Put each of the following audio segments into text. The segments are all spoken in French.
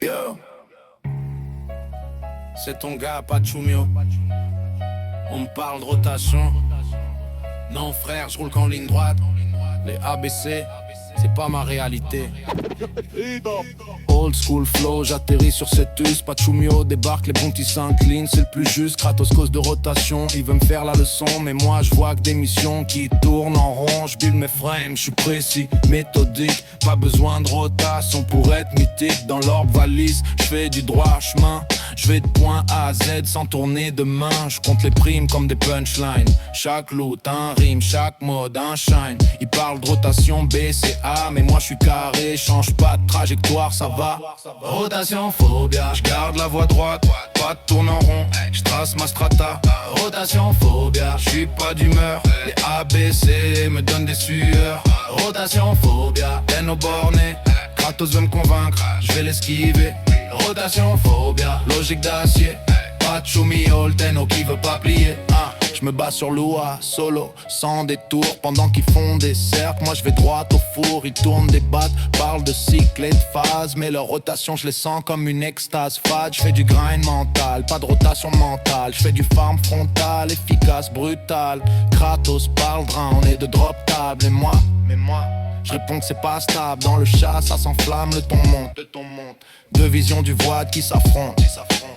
Yo. C'est ton gars Pachumio. On me parle de rotation. Non frère, je roule qu'en ligne droite. Les ABC, c'est pas ma réalité. Old school flow, j'atterris sur cette us. Pachumio débarque, les bounties s'inclinent. C'est le plus juste, Kratos cause de rotation. Il veut me faire la leçon, mais moi je vois que des missions qui tournent en rond. Je build mes frames, je suis précis, méthodique. Pas besoin de rotation pour être mythique. Dans l'orbe valise, je fais du droit chemin. Je vais de point A à Z sans tourner de main. Je compte les primes comme des punchlines. Chaque loot, un rime, chaque mode, un shine. Ils parlent de rotation B, C, A, mais moi je suis carré. Change pas de trajectoire, ça va. Rotation phobia, je garde la voie droite. Pas de tourne en rond, je trace ma strata. Rotation phobia, je suis pas d'humeur. Les ABC me donnent des sueurs. Rotation phobia, peine au borné. Kratos veut me convaincre, je vais l'esquiver. Rotation phobia, logique d'acier. Pachumio, le tenno qui veut pas plier. Je me bats sur l'OA, solo, sans détour. Pendant qu'ils font des cercles, moi je vais droit au four. Ils tournent des battes, parlent de cycle et de phase. Mais leur rotation, je les sens comme une extase fade. Je fais du grind mental, pas de rotation mentale. Je fais du farm frontal, efficace, brutal. Kratos parle drain, on est de drop table. Et moi, je réponds que c'est pas stable. Dans le chat, ça s'enflamme, le ton monte. Deux visions du voile qui s'affrontent.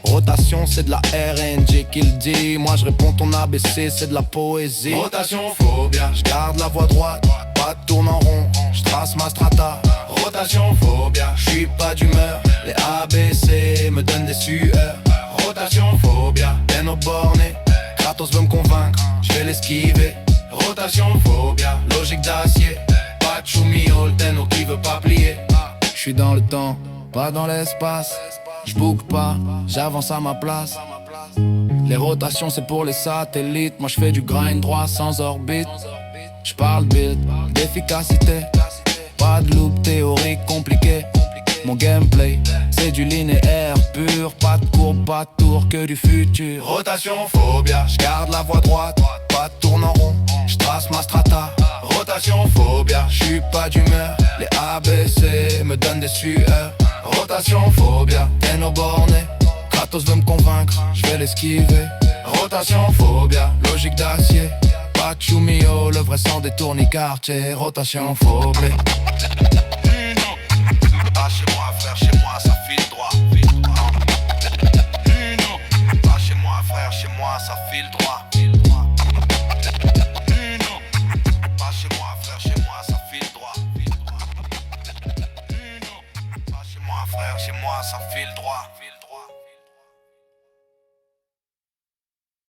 Rotation, c'est de la RNG qui le dit. Moi je réponds ton ABC, c'est de la poésie. Rotation phobia, je garde la voie droite. Pas de tourne en rond, je trace ma strata. Rotation phobia, je suis pas d'humeur. Les ABC me donnent des sueurs. Rotation phobia, peine au borné. Kratos veut me convaincre, je vais l'esquiver. Rotation phobia, logique d'acier. Pachumio, le tenno qui veut pas plier. Je suis dans le temps, pas dans l'espace. Je bouge pas, j'avance à ma place. Les rotations c'est pour les satellites. Moi je fais du grind droit sans orbite. Je parle build, d'efficacité. Pas de loop théorique compliqué. Mon gameplay c'est du linéaire pur. Pas de courbe, pas de tour, que du futur. Rotation phobia, je garde la voie droite. Pas de tourne en rond, je trace ma strata. Rotation phobia, je suis pas d'humeur. Les ABC me donnent des sueurs. Rotation phobia, tenno borné. Kratos veut me convaincre, je vais l'esquiver. Rotation phobia, logique d'acier. Pachumio, le vrai sans détour ni quartier. Rotation phobia. Pas chez moi frère, chez moi ça file droit. Pas chez moi frère, chez moi ça file droit. Pas chez moi frère, chez moi ça file droit. Pas chez moi frère, chez moi ça file droit.